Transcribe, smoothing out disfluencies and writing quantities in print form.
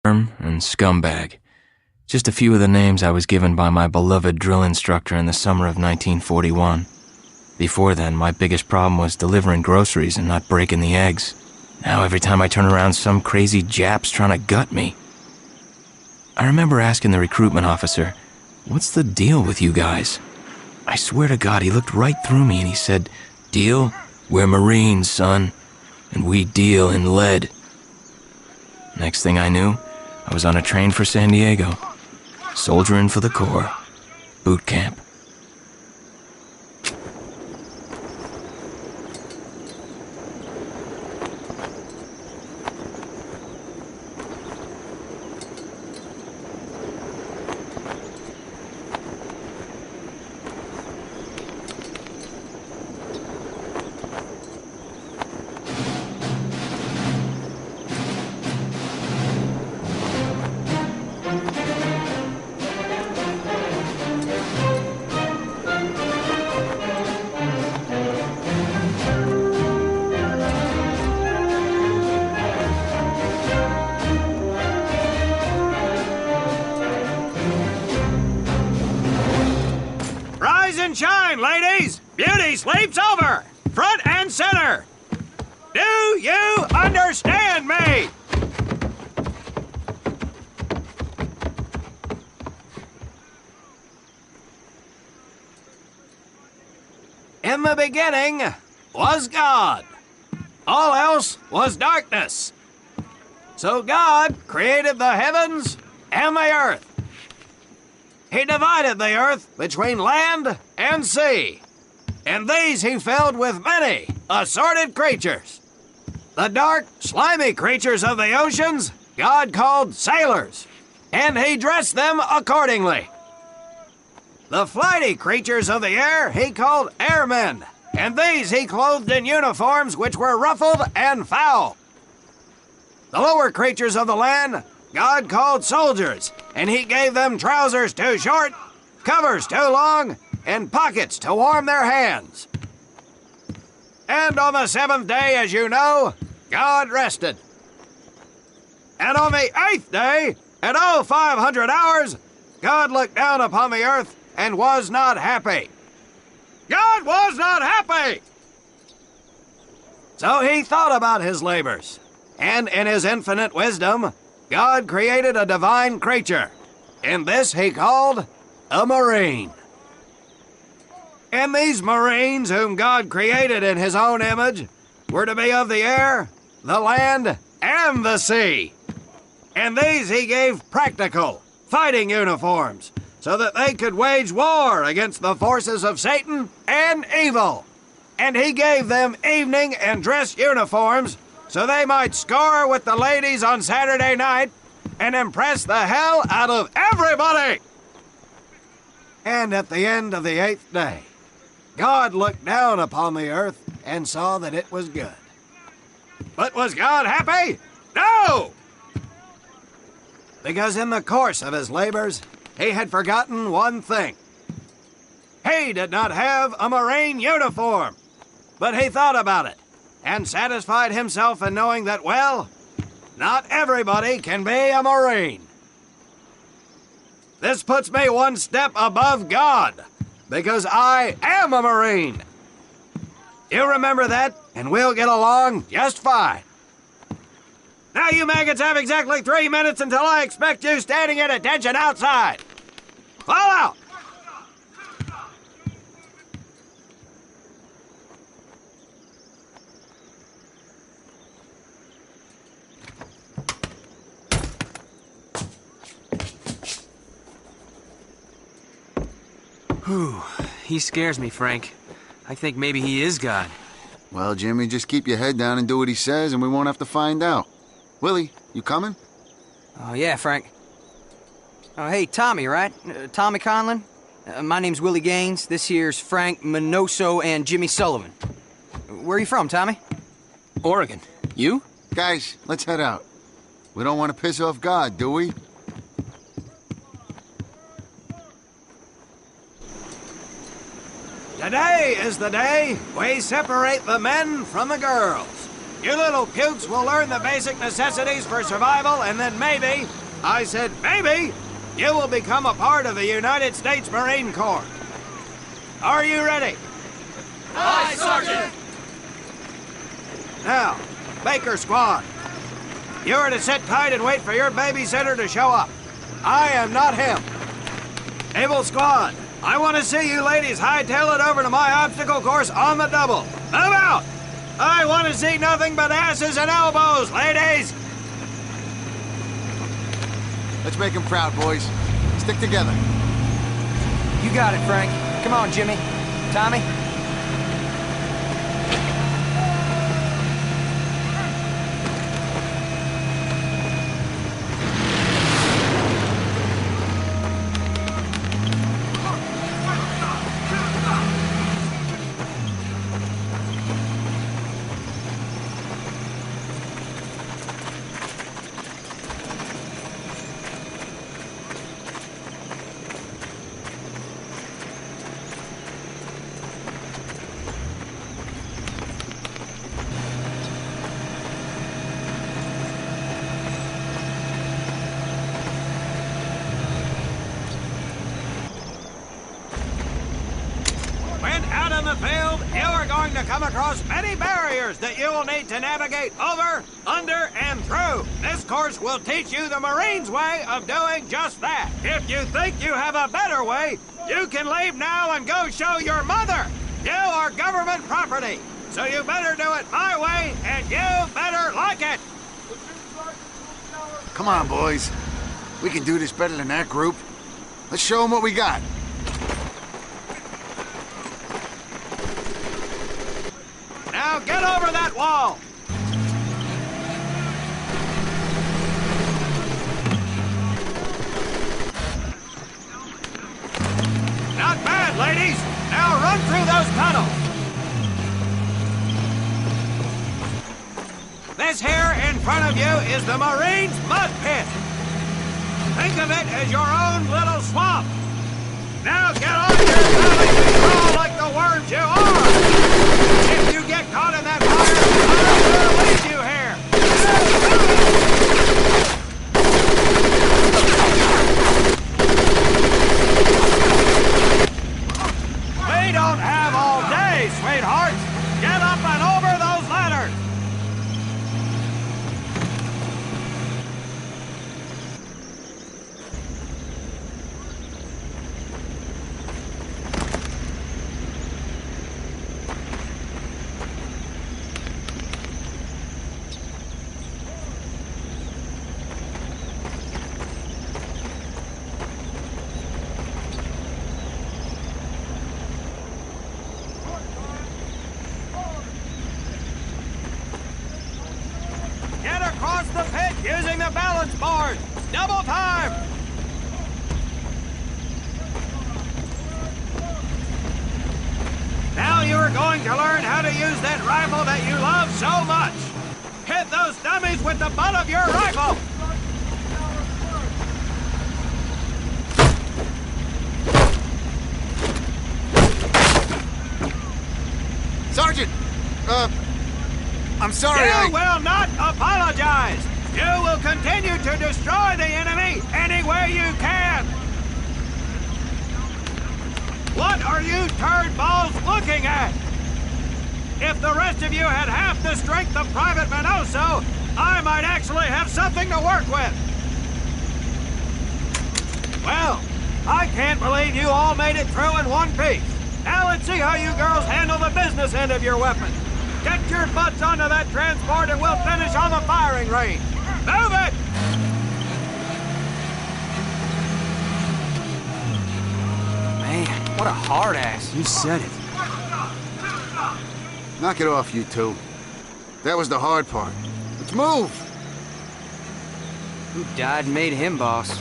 and scumbag. Just a few of the names I was given by my beloved drill instructor in the summer of 1941. Before then, my biggest problem was delivering groceries and not breaking the eggs. Now every time I turn around, some crazy Jap's trying to gut me. I remember asking the recruitment officer, "What's the deal with you guys?" I swear to God, he looked right through me and he said, "Deal? We're Marines, son, and we deal in lead." Next thing I knew, I was on a train for San Diego, soldiering for the Corps, boot camp. Shine, ladies! Beauty sleeps over! Front and center! Do you understand me? In the beginning was God. All else was darkness. So God created the heavens and the earth. He divided the earth between land and sea, and these he filled with many assorted creatures. The dark, slimy creatures of the oceans God called sailors, and he dressed them accordingly. The flighty creatures of the air he called airmen, and these he clothed in uniforms which were ruffled and foul. The lower creatures of the land God called soldiers, and he gave them trousers too short, covers too long, and pockets to warm their hands. And on the seventh day, as you know, God rested. And on the eighth day, at 0500 hours, God looked down upon the earth and was not happy. God was not happy! So he thought about his labors, and in his infinite wisdom, God created a divine creature, and this he called a Marine. And these Marines, whom God created in his own image, were to be of the air, the land, and the sea. And these he gave practical, fighting uniforms, so that they could wage war against the forces of Satan and evil. And he gave them evening and dress uniforms, so they might score with the ladies on Saturday night and impress the hell out of everybody. And at the end of the eighth day, God looked down upon the earth and saw that it was good. But was God happy? No! Because in the course of his labors, he had forgotten one thing. He did not have a Marine uniform, but he thought about it and satisfied himself in knowing that, well, not everybody can be a Marine. This puts me one step above God, because I am a Marine. You remember that, and we'll get along just fine. Now you maggots have exactly 3 minutes until I expect you standing at attention outside. Fall out! Whew. He scares me, Frank. I think maybe he is God. Well, Jimmy, just keep your head down and do what he says, and we won't have to find out. Willie, you coming? Oh, yeah, Frank. Oh, hey, Tommy, right? Tommy Conlon? My name's Willie Gaines. This here's Frank Minoso and Jimmy Sullivan. Where are you from, Tommy? Oregon. You? Guys, let's head out. We don't want to piss off God, do we? Today is the day we separate the men from the girls. You little pukes will learn the basic necessities for survival, and then maybe, I said maybe, you will become a part of the United States Marine Corps. Are you ready? Aye, Sergeant! Now, Baker Squad, you are to sit tight and wait for your babysitter to show up. I am not him. Able Squad, I want to see you ladies hightail it over to my obstacle course on the double. Move out! I want to see nothing but asses and elbows, ladies! Let's make him proud, boys. Stick together. You got it, Frank. Come on, Jimmy. Tommy? When out in the field, you are going to come across many barriers that you will need to navigate over, under, and through. This course will teach you the Marines' way of doing just that. If you think you have a better way, you can leave now and go show your mother. You are government property, so you better do it my way, and you better like it. Come on, boys. We can do this better than that group. Let's show them what we got. Now get over that wall. Not bad, ladies. Now run through those tunnels. This here in front of you is the Marines' mud pit. Think of it as your own little swamp. Now get on your belly and crawl like the worms you are. If you get caught in that fire, I will leave you here. We don't have all day, sweethearts. Get up and over those ladders. Get across the pit using the balance board. Double time. Now you are going to learn how to use that rifle that you love so much. Hit those dummies with the butt of your rifle. Sergeant! I'm sorry, You will not apologize. You will continue to destroy the enemy any way you can. What are you turnballs looking at? If the rest of you had half the strength of Private Minoso, I might actually have something to work with. Well, I can't believe you all made it through in one piece. Now let's see how you girls handle the business end of your weapon. Get your butts onto that transport and we'll finish on the firing range. Move it! Man, what a hard ass. You said it. Knock it off, you two. That was the hard part. Let's move! Who died and made him boss?